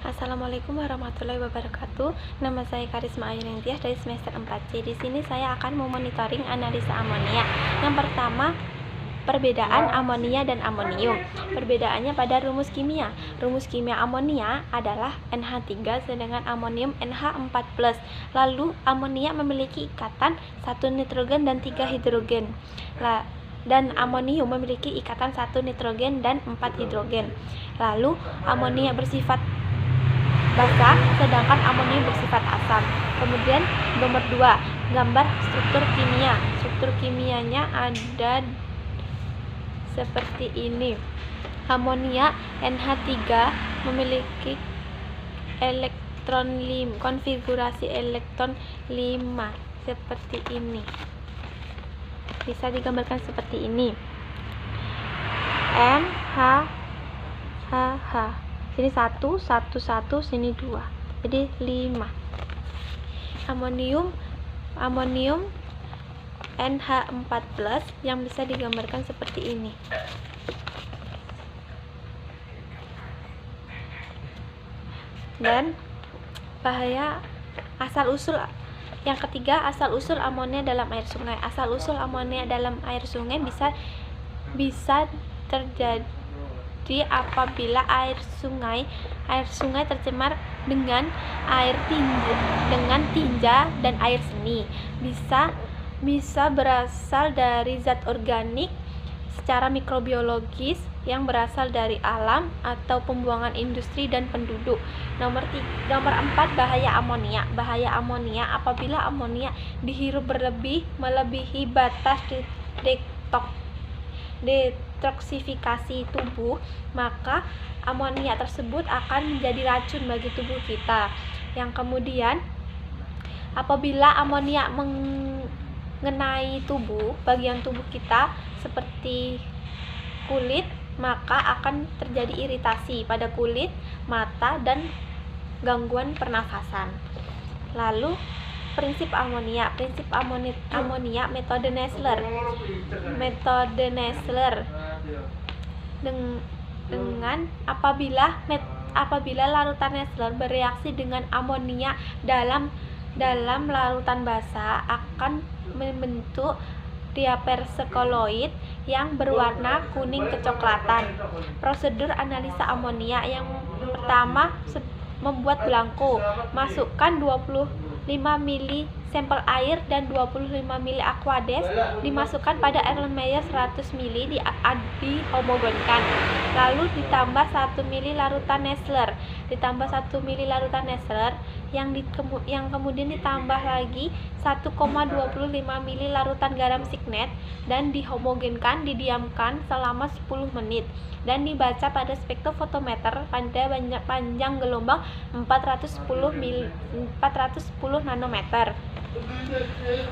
Assalamualaikum warahmatullahi wabarakatuh. Nama saya Karisma Ayunintiah dari semester 4C. Di sini saya akan memonitoring analisa amonia. Yang pertama, perbedaan amonia dan amonium. Perbedaannya pada rumus kimia. Rumus kimia amonia adalah NH3 sedangkan amonium NH4+. Lalu amonia memiliki ikatan 1 nitrogen dan 3 hidrogen. Dan amonium memiliki ikatan 1 nitrogen dan 4 hidrogen. Lalu amonia bersifat basa sedangkan amonium bersifat asam. Kemudian nomor 2, gambar struktur kimia. Struktur kimianya ada seperti ini. Amonia NH3 memiliki elektron 5, konfigurasi elektron 5 seperti ini. Bisa digambarkan seperti ini. NH sini 1, 1, 1, sini 2, jadi 5. Amonium NH4+ yang bisa digambarkan seperti ini. Dan bahaya asal-usul yang ketiga, asal-usul amonia dalam air sungai. Asal-usul amonia dalam air sungai bisa terjadi apabila air sungai tercemar dengan tinja dan air seni. Bisa berasal dari zat organik secara mikrobiologis yang berasal dari alam atau pembuangan industri dan penduduk. Nomor 4, bahaya amonia. Bahaya amonia apabila amonia dihirup melebihi batas detoksifikasi tubuh, maka amonia tersebut akan menjadi racun bagi tubuh kita. Yang kemudian, apabila amonia mengenai bagian tubuh kita seperti kulit, maka akan terjadi iritasi pada kulit, mata, dan gangguan pernafasan. Lalu prinsip amonia. Prinsip amonia metode Nessler. Dengan apabila larutan Nessler bereaksi dengan amonia dalam larutan basa akan membentuk diapersekoloid yang berwarna kuning kecoklatan. Prosedur analisa amonia yang pertama, membuat belangko. Masukkan 25 ml sampel air dan 25 ml aquades, dimasukkan pada Erlenmeyer 100 ml, dihomogenkan. Lalu ditambah 1 ml larutan Nessler. Ditambah 1 ml larutan Nessler yang kemudian ditambah lagi 1,25 ml larutan garam signet dan dihomogenkan, didiamkan selama 10 menit dan dibaca pada spektrofotometer pada panjang gelombang 410 nanometer.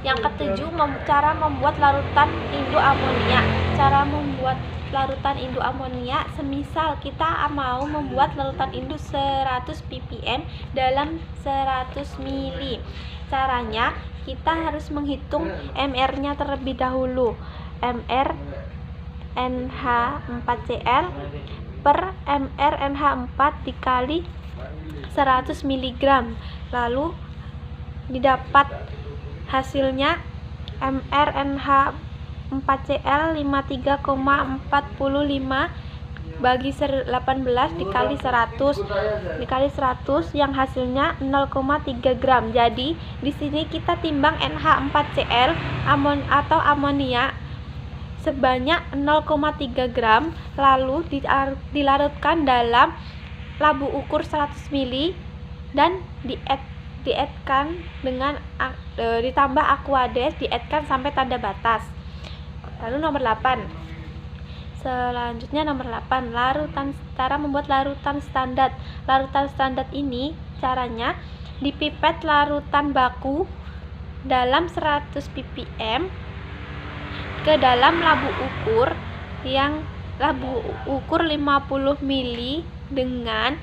Yang ketujuh, cara membuat larutan induk amonia. Cara membuat larutan induk amonia, semisal kita mau membuat larutan induk 100 ppm dalam 100 ml. Caranya, kita harus menghitung MR-nya terlebih dahulu. MR NH4Cl per MR NH4 dikali 100 mg. Lalu didapat hasilnya MR NH4Cl 53,45 bagi 18 dikali 100 yang hasilnya 0,3 gram. Jadi di sini kita timbang NH4Cl atau amonia sebanyak 0,3 gram, lalu dilarutkan dalam labu ukur 100 ml dan dietkan dengan ditambah aquades, dietkan sampai tanda batas. Lalu nomor 8. Selanjutnya nomor 8, cara membuat larutan standar. Larutan standar ini caranya dipipet larutan baku dalam 100 ppm ke dalam labu ukur 50 ml dengan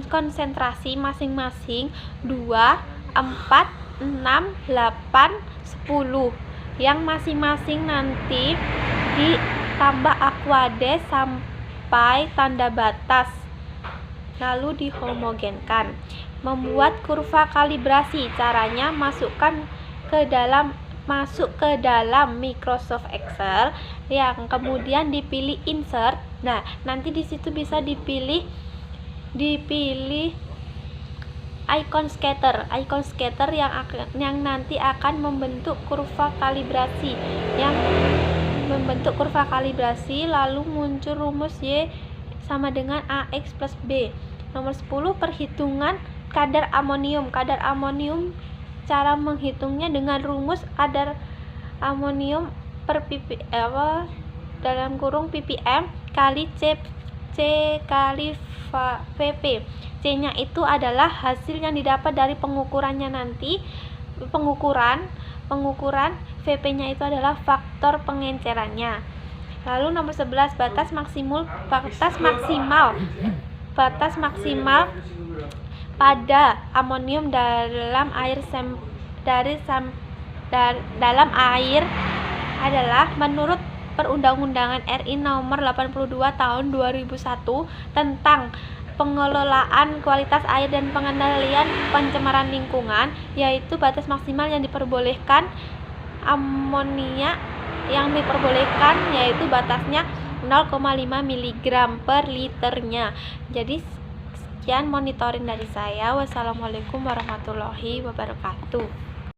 konsentrasi masing-masing 2, 4, 6, 8, 10 yang masing-masing nanti ditambah aquades sampai tanda batas. lalu dihomogenkan. Membuat kurva kalibrasi, caranya masuk ke dalam Microsoft Excel, yang kemudian dipilih insert. Nah, nanti di situ bisa dipilih icon scatter yang nanti akan membentuk kurva kalibrasi, lalu muncul rumus Y sama dengan AX plus B. Nomor 10, perhitungan kadar amonium. Kadar amonium, cara menghitungnya dengan rumus kadar amonium per ppm kali C kali Vp. C-nya itu adalah hasil yang didapat dari pengukuran. Vp-nya itu adalah faktor pengencerannya. Lalu nomor 11, batas maksimal pada amonium dalam air adalah menurut Perundang-undangan RI nomor 82 tahun 2001 tentang pengelolaan kualitas air dan pengendalian pencemaran lingkungan, yaitu batas maksimal yang diperbolehkan amonia yaitu batasnya 0,5 mg per liternya. Jadi sekian monitoring dari saya. Wassalamualaikum warahmatullahi wabarakatuh.